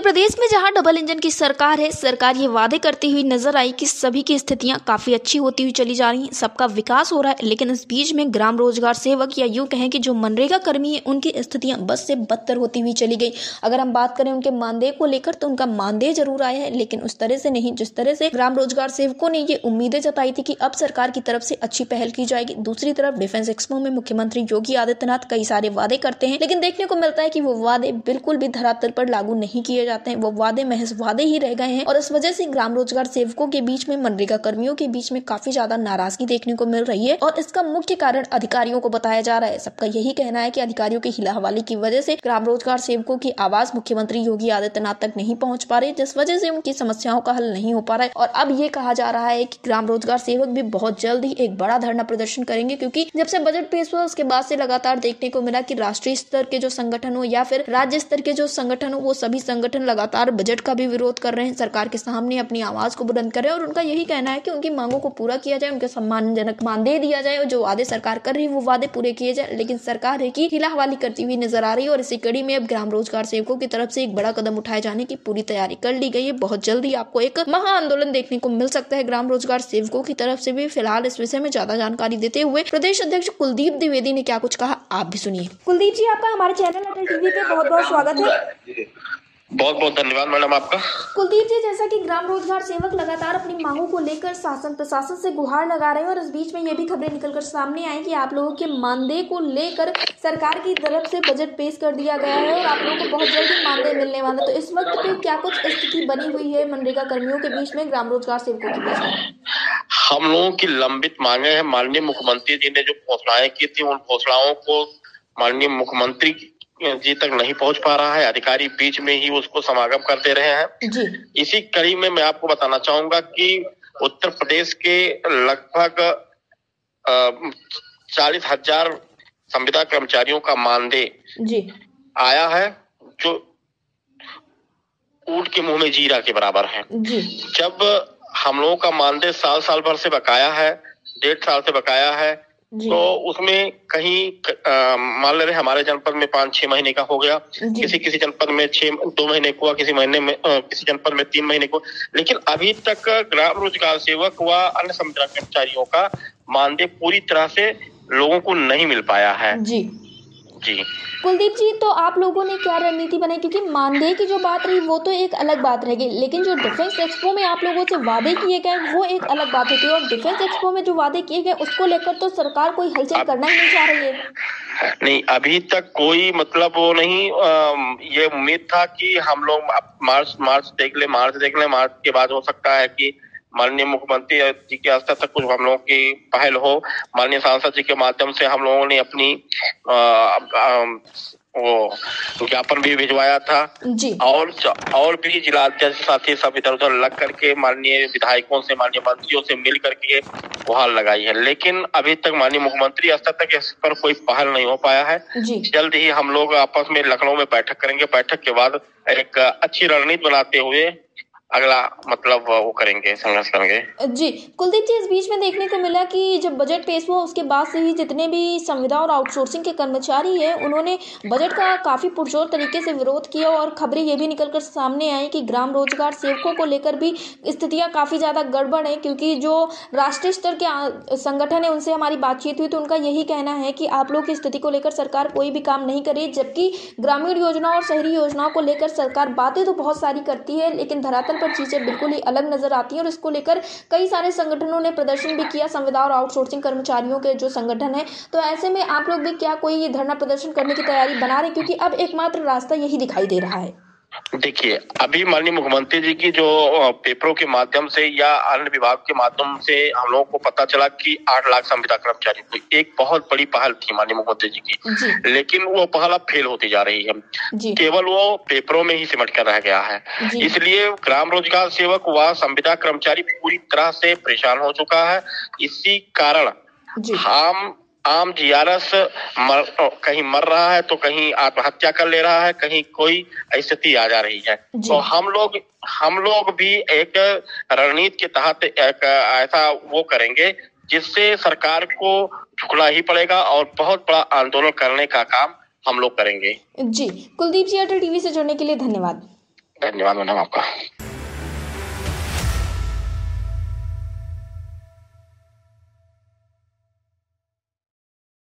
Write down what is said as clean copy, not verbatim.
प्रदेश में जहां double engine की सरकार है, सरकार ये वादे करती हुई नजर आई कि सभी की स्थितियां काफी अच्छी होती हुई चली जा रही हैं, सबका विकास हो रहा है। लेकिन इस बीच में ग्राम रोजगार सेवक या यूं कहें कि जो मनरेगा कर्मी है, उनकी स्थितियां बद से बदतर होती हुई चली गई। अगर हम बात करें उनके मानदेय को लेकर तो उनका मानदेय जरूर आया है, लेकिन उस तरह से नहीं जिस तरह से ग्राम रोजगार सेवकों ने ये उम्मीदें जताई थी कि अब सरकार की तरफ से अच्छी पहल की जाएगी। दूसरी तरफ डिफेंस एक्सपो में मुख्यमंत्री योगी आदित्यनाथ कई सारे वादे करते हैं, लेकिन देखने को मिलता है कि वो वादे बिल्कुल भी धरातल पर लागू नहीं किए जाते हैं। वो वादे महज वादे ही रह गए हैं और इस वजह से ग्राम रोजगार सेवकों के बीच में, मनरेगा कर्मियों के बीच में काफी ज्यादा नाराजगी देखने को मिल रही है और इसका मुख्य कारण अधिकारियों को बताया जा रहा है। सबका यही कहना है कि अधिकारियों की हिला हवाली की वजह से ग्राम रोजगार सेवकों की आवाज मुख्यमंत्री योगी आदित्यनाथ तक नहीं पहुंच पा रही, जिस वजह से उनकी समस्याओं का हल नहीं हो पा रहा है। और अब ये कहा जा रहा है कि ग्राम रोजगार सेवक भी बहुत जल्द ही एक बड़ा धरना प्रदर्शन करेंगे, क्योंकि जब से बजट पेश हुआ उसके बाद से लगातार देखने को मिला कि राष्ट्रीय स्तर के जो संगठन हो या फिर राज्य स्तर के जो संगठन हो, वो सभी संगठन लगातार बजट का भी विरोध कर रहे हैं, सरकार के सामने अपनी आवाज को बुलंद कर रहे हैं और उनका यही कहना है कि उनकी मांगों को पूरा किया जाए, उनके सम्मानजनक मानदेय दिया जाए और जो वादे सरकार कर रही है वो वादे पूरे किए जाए। लेकिन सरकार है कि हिला हवाली करती हुई नजर आ रही है और इसी कड़ी में अब ग्राम रोजगार सेवकों की तरफ से एक बड़ा कदम उठाए जाने की पूरी तैयारी कर ली गई है। बहुत जल्दी आपको एक महा आंदोलन देखने को मिल सकता है ग्राम रोजगार सेवकों की तरफ से भी। फिलहाल इस विषय में ज्यादा जानकारी देते हुए प्रदेश अध्यक्ष कुलदीप द्विवेदी ने क्या कुछ कहा, आप भी सुनिए। कुलदीप जी, आपका हमारे चैनल अटल टीवी पे बहुत बहुत स्वागत है। बहुत बहुत धन्यवाद मैडम आपका। कुलदीप जी, जैसा कि ग्राम रोजगार सेवक लगातार अपनी मांगों को लेकर शासन प्रशासन से गुहार लगा रहे हैं और इस बीच में ये भी खबरें निकलकर सामने आई कि आप लोगों के मानदेय को लेकर सरकार की तरफ से बजट पेश कर दिया गया है और आप लोगों को बहुत जल्दी मानदेय मिलने वाला। तो इस वक्त पे क्या कुछ स्थिति बनी हुई है मनरेगा कर्मियों के बीच में, ग्राम रोजगार सेवकों के बीच में? हम लोगों की लंबित मांगे हैं। माननीय मुख्यमंत्री जी ने जो घोषणाएं की थी, उन घोषणाओं को माननीय मुख्यमंत्री जी तक नहीं पहुंच पा रहा है। अधिकारी बीच में ही उसको समागम कर दे रहे हैं जी। इसी कड़ी में मैं आपको बताना चाहूंगा कि उत्तर प्रदेश के लगभग 40,000 संविदा कर्मचारियों का मानदेय जी आया है, जो ऊंट के मुंह में जीरा के बराबर है जी। जब हम लोगों का मानदेय साल भर से बकाया है, 1.5 साल से बकाया है, तो उसमें कहीं मान ले रहे हमारे जनपद में 5-6 महीने का हो गया, किसी जनपद में 2 महीने को, किसी जनपद में 3 महीने को, लेकिन अभी तक ग्राम रोजगार सेवक व अन्य संविदा कर्मचारियों का मानदेय पूरी तरह से लोगों को नहीं मिल पाया है जी। कुलदीप जी, तो आप लोगों ने क्या रणनीति बनाई? क्योंकि मानदेय की जो बात रही वो तो एक अलग बात रहेगी, लेकिन जो डिफेंस एक्सपो में आप लोगों से वादे किए गए वो एक अलग बात होती है और डिफेंस एक्सपो में जो वादे किए गए उसको लेकर तो सरकार कोई हलचल करना ही नहीं चाह रही है। नहीं, अभी तक कोई मतलब वो नहीं। ये उम्मीद था कि हम लोग मार्च देख ले, मार्च के बाद हो सकता है कि माननीय मुख्यमंत्री जी के स्तर तक कुछ हम लोगों की पहल हो। माननीय सांसद जी के माध्यम से हम लोगों ने अपनी वो ज्ञापन भी भिजवाया था जी। और भी जिला अध्यक्ष साथी सब इधर उधर लग करके माननीय विधायकों से, माननीय मंत्रियों से मिल करके गुहार लगाई है, लेकिन अभी तक माननीय मुख्यमंत्री स्तर तक इस पर कोई पहल नहीं हो पाया है जी। जल्द ही हम लोग आपस में लखनऊ में बैठक करेंगे। बैठक के बाद एक अच्छी रणनीति बनाते हुए अगला मतलब वो करेंगे, संघर्ष करेंगे जी। कुलदीप जी, इस बीच में देखने को मिला कि जब बजट पेश हुआ उसके बाद से ही जितने भी संविदा और आउटसोर्सिंग के कर्मचारी हैं उन्होंने बजट का काफी पुरजोर तरीके से विरोध किया और खबरें ये भी निकलकर सामने आई कि ग्राम रोजगार सेवकों को लेकर भी स्थितियां काफी ज्यादा गड़बड़ है, क्योंकि जो राष्ट्रीय स्तर के संगठन है उनसे हमारी बातचीत हुई तो उनका यही कहना है कि आप लोग की स्थिति को लेकर सरकार कोई भी काम नहीं कर रही, जबकि ग्रामीण योजनाओं और शहरी योजनाओं को लेकर सरकार बातें तो बहुत सारी करती है लेकिन धरातल पर चीजें बिल्कुल ही अलग नजर आती हैं और इसको लेकर कई सारे संगठनों ने प्रदर्शन भी किया, संविदा और आउटसोर्सिंग कर्मचारियों के जो संगठन है। तो ऐसे में आप लोग भी क्या कोई धरना प्रदर्शन करने की तैयारी बना रहे, क्योंकि अब एकमात्र रास्ता यही दिखाई दे रहा है? देखिए, अभी माननीय मुख्यमंत्री जी की जो पेपरों के माध्यम से या अन्य विभाग के माध्यम से हम लोगों को पता चला कि 8 लाख संविदा कर्मचारी को एक बहुत बड़ी पहल थी माननीय मुख्यमंत्री जी की, लेकिन वो पहल अब फेल होती जा रही है, केवल वो पेपरों में ही सिमट कर रह गया है। इसलिए ग्राम रोजगार सेवक व संविदा कर्मचारी पूरी तरह से परेशान हो चुका है। इसी कारण हम आम जीआरएस कहीं मर रहा है तो कहीं आत्महत्या कर ले रहा है, कहीं कोई स्थिति आ जा रही है। तो हम लोग भी एक रणनीति के तहत एक ऐसा वो करेंगे जिससे सरकार को झुकना ही पड़ेगा और बहुत बड़ा आंदोलन करने का काम हम लोग करेंगे जी। कुलदीप जी, अटल टीवी से जुड़ने के लिए धन्यवाद। धन्यवाद मैडम आपका।